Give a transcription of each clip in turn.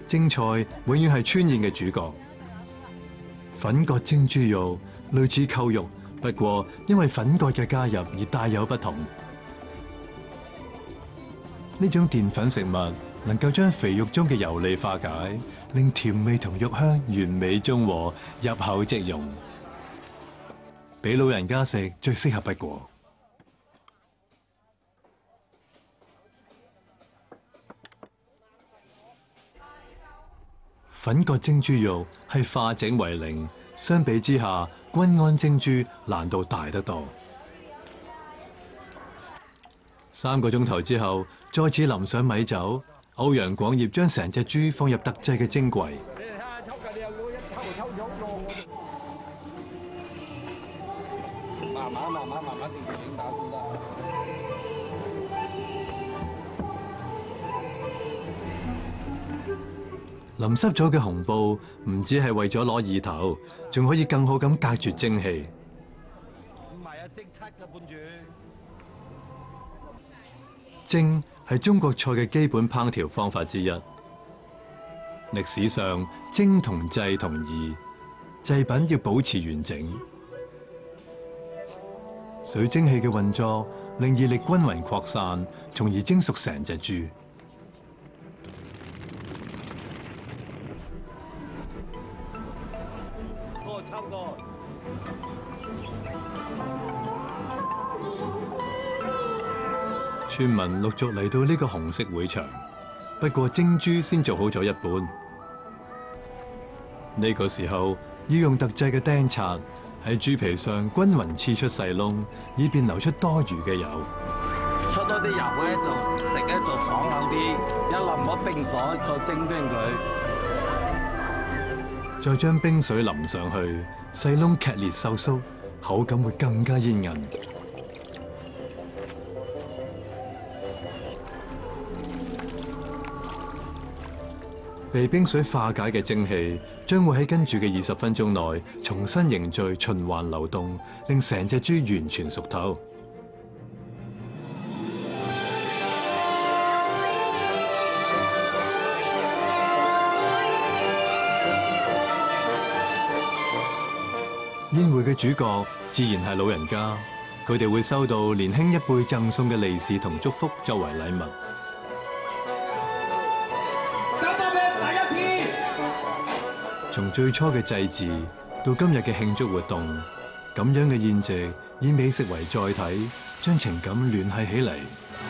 蒸菜永遠係川宴嘅主角。粉葛蒸豬肉類似扣肉，不過因為粉葛嘅加入而大有不同。呢種澱粉食物能夠將肥肉中嘅油膩化解，令甜味同肉香完美中和，入口即溶。俾老人家食最適合不過。粉葛蒸豬肉係化整為零，相比之下，均安蒸豬難度大得多。3個鐘頭之後，再次淋上米酒，歐陽廣業將成隻豬放入特製嘅蒸櫃。慢定點打先得。淋濕咗嘅紅布唔止係為咗攞意頭，仲可以更好咁隔絕蒸氣。唔係啊，即七嘅半住。蒸係中國菜嘅基本烹調方法之一。歷史上蒸同製同義，製品要保持完整。水蒸氣嘅運作令熱力均勻擴散，從而蒸熟成隻豬。差唔多。村民陸續嚟到呢個紅色會場，不過蒸豬先做好咗一半。呢個時候要用特製嘅釘刷喺豬皮上均勻刺出細窿，以便流出多餘嘅油。出多啲油咧，就食咧就爽口啲。一淋咗冰水，再蒸翻佢。再將冰水淋上去，細窿劇烈收縮，口感會更加煙韌。被冰水化解嘅蒸氣，將會喺跟住嘅20分鐘內重新凝聚，循環流動，令成隻豬完全熟透。宴會嘅主角自然係老人家，佢哋會收到年輕一輩贈送嘅利是同祝福作為禮物。從最初嘅祭祀到今日嘅慶祝活動，咁樣嘅宴席以美食為載體，將情感聯繫起嚟。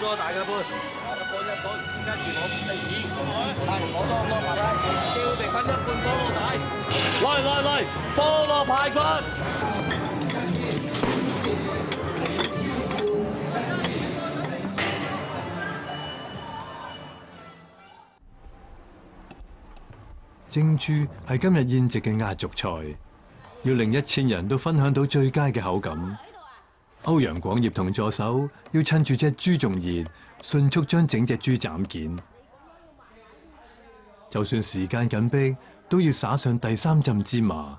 再大嘅杯，一半，跟住我我多麻辣，叫定分1半菠蘿底。嚟，菠蘿排骨。蒸豬係今日宴席嘅壓軸菜，要令1000人都分享到最佳嘅口感。歐陽廣業同助手要趁住隻豬仲熱，迅速將整隻豬斬件。就算時間緊迫，都要灑上第3浸芝麻，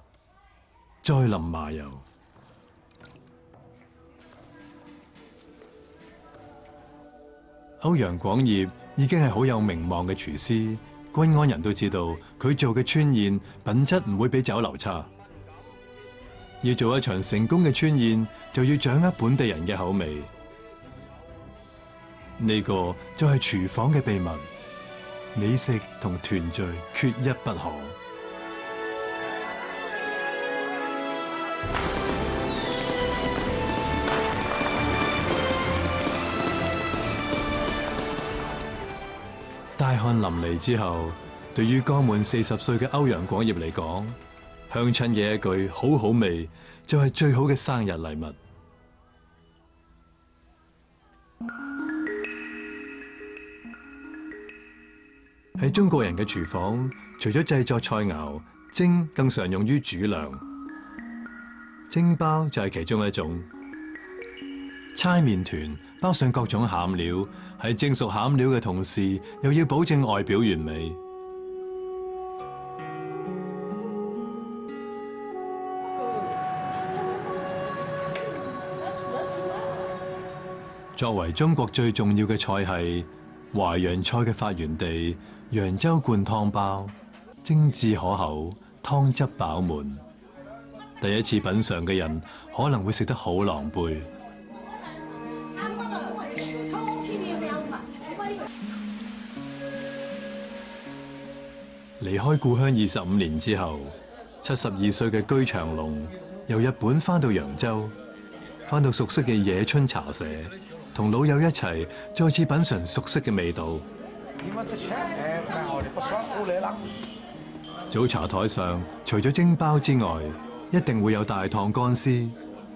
再淋麻油。歐陽廣業已經係好有名望嘅廚師。均安人都知道佢做嘅川宴品質唔會比酒樓差。要做一場成功嘅川宴，就要掌握本地人嘅口味。呢個就係廚房嘅秘密，美食同團聚缺一不可。大汗淋漓之後，對於剛滿40歲嘅歐陽廣業嚟講，鄉親嘅一句好好味就係最好嘅生日禮物。喺中國人嘅廚房，除咗製作菜肴，蒸更常用於煮糧。蒸包就係其中一種。搓麵團包上各種餡料，喺蒸熟餡料嘅同時，又要保證外表完美。作為中國最重要嘅菜系，淮揚菜嘅發源地，揚州灌湯包，精緻可口，湯汁飽滿。第一次品嚐嘅人可能會食得好狼狽。離開故鄉25年之後，72歲嘅居長龍由日本返到揚州，返到熟悉嘅野春茶社，同老友一齊再次品嚐熟悉嘅味道。早茶台上除咗蒸包之外，一定會有大燙乾絲。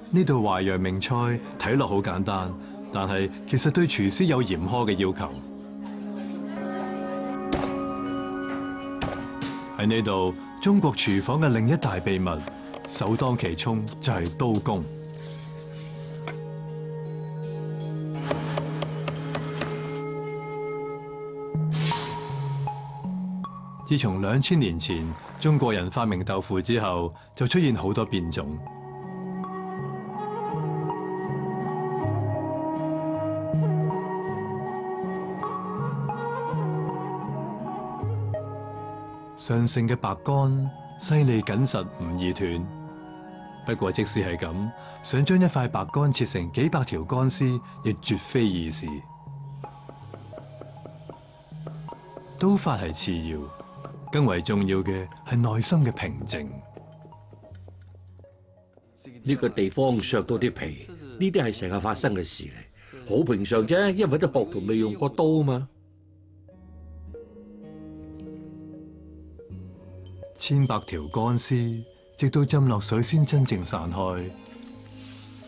呢道淮揚名菜睇落好簡單，但係其實對廚師有嚴苛嘅要求。喺呢度，中國廚房嘅另一大秘密，首當其衝就係刀工。自從2000年前中國人發明豆腐之後，就出現好多變種。上乘嘅白乾細膩緊實，唔易斷。不過即使係咁，想將一塊白乾切成幾百條乾絲，亦絕非易事。刀法係次要，更為重要嘅係內心嘅平靜。呢個地方削到啲皮，呢啲係成日發生嘅事嚟，好平常啫，因為啲學徒未用過刀啊嘛。千百條乾絲，直到浸落水先真正散開，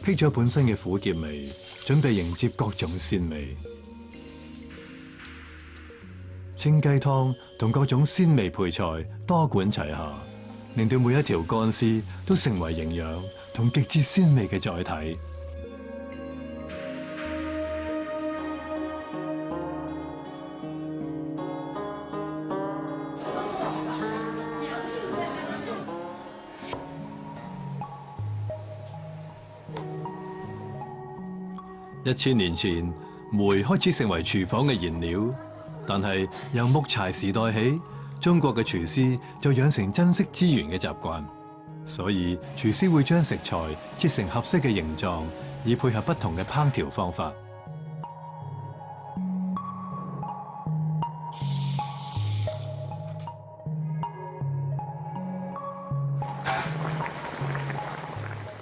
辟咗本身嘅苦澀味，準備迎接各種鮮味。清雞湯同各種鮮味配菜多管齊下，令到每一條乾絲都成為營養同極致鮮味嘅載體。1000年前，煤開始成為廚房嘅燃料，但係由木柴時代起，中國嘅廚師就養成珍惜資源嘅習慣，所以廚師會將食材切成合適嘅形狀，以配合不同嘅烹調方法。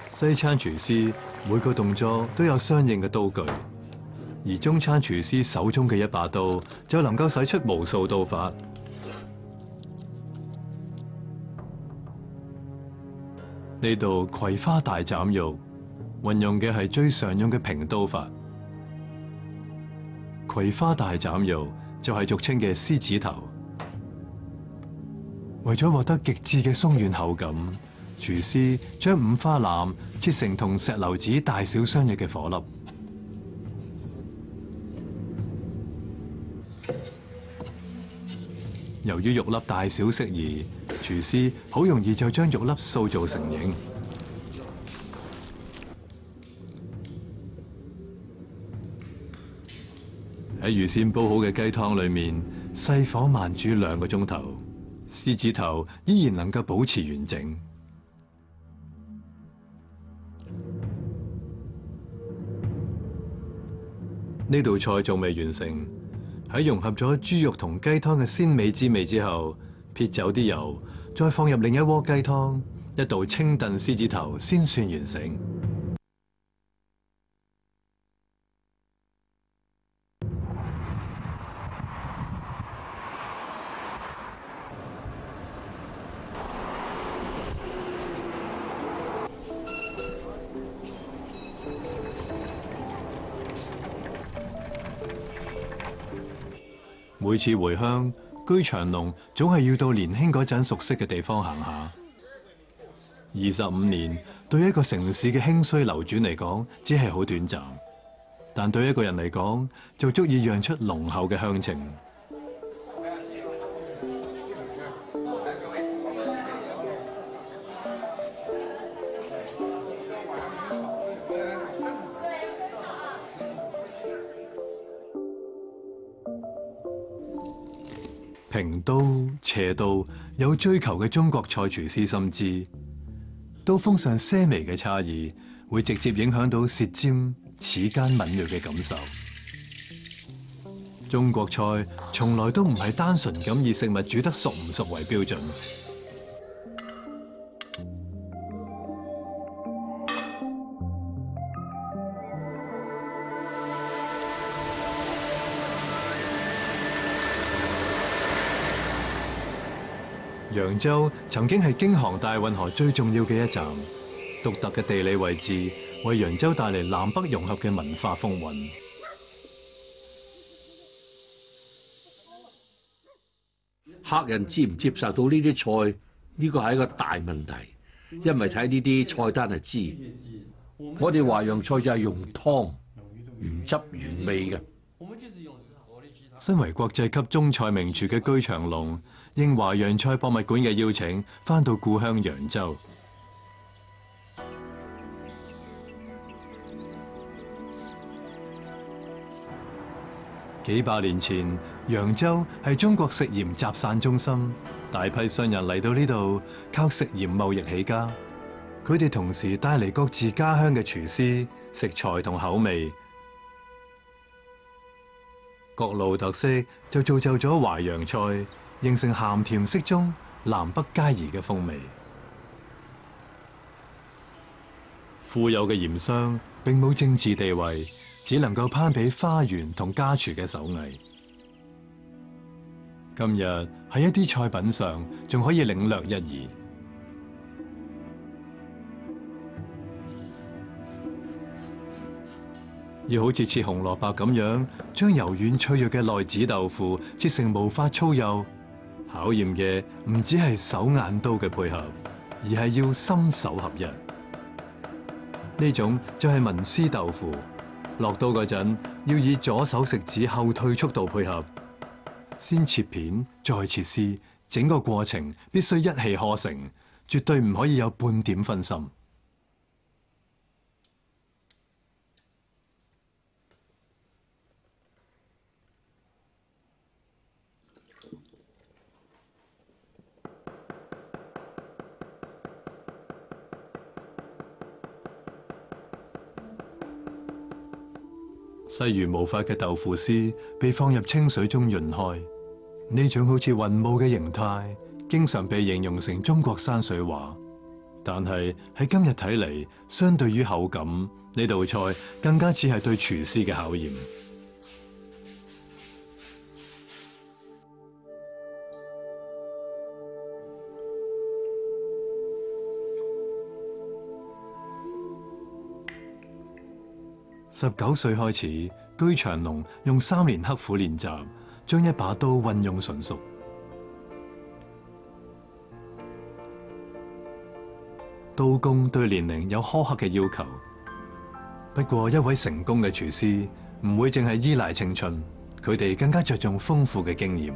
西餐廚師每個動作都有相應嘅刀具，而中餐廚師手中嘅一把刀就能夠使出無數刀法。呢度葵花大斬肉，運用嘅係最常用嘅平刀法。葵花大斬肉就係俗稱嘅獅子頭。為咗獲得極致嘅鬆軟口感，廚師將五花腩切成同石榴籽大小相若嘅顆粒。由於肉粒大小適宜，廚師好容易就將肉粒塑造成形。喺預先煲好嘅雞湯裏面，細火慢煮2個鐘頭，獅子頭依然能夠保持完整。呢道菜仲未完成，喺融合咗豬肉同雞湯嘅鮮美滋味之後，撇走啲油，再放入另一鍋雞湯，一道清燉獅子頭先算完成。每次回鄉，居長龍總係要到年輕嗰陣熟悉嘅地方行下。25年對一個城市嘅興衰流轉嚟講，只係好短暫，但對一個人嚟講，就足以釀出濃厚嘅鄉情。平平刀、斜刀有追求嘅中國菜廚師深知，刀鋒上些微嘅差異會直接影響到舌尖、齒間敏鋭嘅感受。中國菜從來都唔係單純咁以食物煮得熟唔熟為標準。揚州曾經係京杭大運河最重要嘅一站，獨特嘅地理位置為揚州帶嚟南北融合嘅文化風韻。客人接唔接受到呢啲菜，呢個係一個大問題，因為睇呢啲菜單就知。我哋淮揚菜就係用湯，原汁原味嘅。身為國際級中菜名廚嘅居長龍，應淮揚菜博物館嘅邀請，返到故鄉揚州。幾百年前，揚州係中國食鹽集散中心，大批商人嚟到呢度，靠食鹽貿易起家。佢哋同時帶嚟各自家鄉嘅廚師、食材同口味。各路特色就造就咗淮揚菜，形成鹹甜適中、南北皆宜嘅風味。富有嘅鹽商並冇政治地位，只能夠攀比花園同家廚嘅手藝。今日喺一啲菜品上，仲可以領略一二。要好似切紅蘿蔔咁樣，將柔軟脆弱嘅內子豆腐切成無法粗幼，考驗嘅唔只係手眼刀嘅配合，而係要心手合一。呢種就係文思豆腐，落刀嗰陣要以左手食指後退速度配合，先切片再切絲，整個過程必須一氣呵成，絕對唔可以有半點分心。細如毛髮嘅豆腐絲被放入清水中潤開，呢種好似雲霧嘅形態，經常被形容成中國山水畫。但係喺今日睇嚟，相對於口感，呢道菜更加似係對廚師嘅考驗。19歲開始，居長龍用3年刻苦練習，將一把刀運用純熟。刀工對年齡有苛刻嘅要求，不過一位成功嘅廚師唔會淨係依賴青春，佢哋更加着重豐富嘅經驗。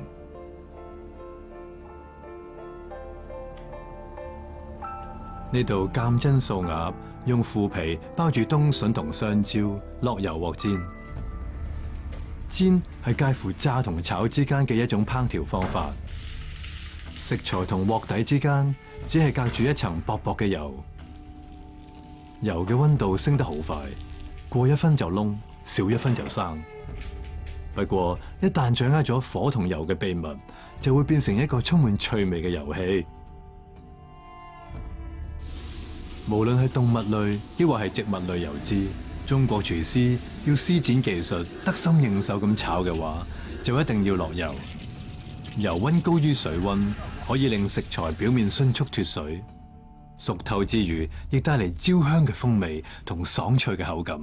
呢度鑑真素鴨用腐皮包住冬筍同香蕉，落油鑊煎。煎係介乎炸同炒之間嘅一種烹調方法。食材同鑊底之間只係隔住一層薄薄嘅油，油嘅溫度升得好快，過1分就燶，少1分就生。不過一旦掌握咗火同油嘅秘密，就會變成一個充滿趣味嘅遊戲。無論係動物類抑或係植物類油脂，中國廚師要施展技術，得心應手咁炒嘅話，就一定要落油。油溫高於水溫，可以令食材表面迅速脫水，熟透之餘，亦帶嚟焦香嘅風味同爽脆嘅口感。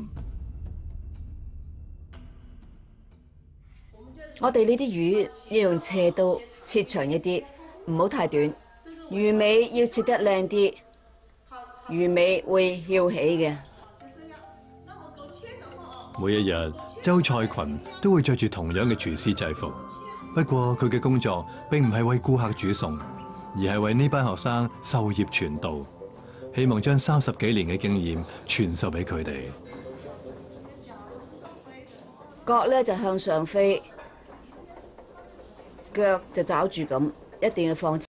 我哋呢啲魚要用斜刀切長一啲，唔好太短。魚尾要切得靚啲。魚尾會翹起嘅。每一日，周菜群都會着住同樣嘅廚師制服。不過佢嘅工作並唔係為顧客煮餸，而係為呢班學生授業傳道，希望將30幾年嘅經驗傳授俾佢哋。角咧就向上飛，腳就抓住咁，一定要放。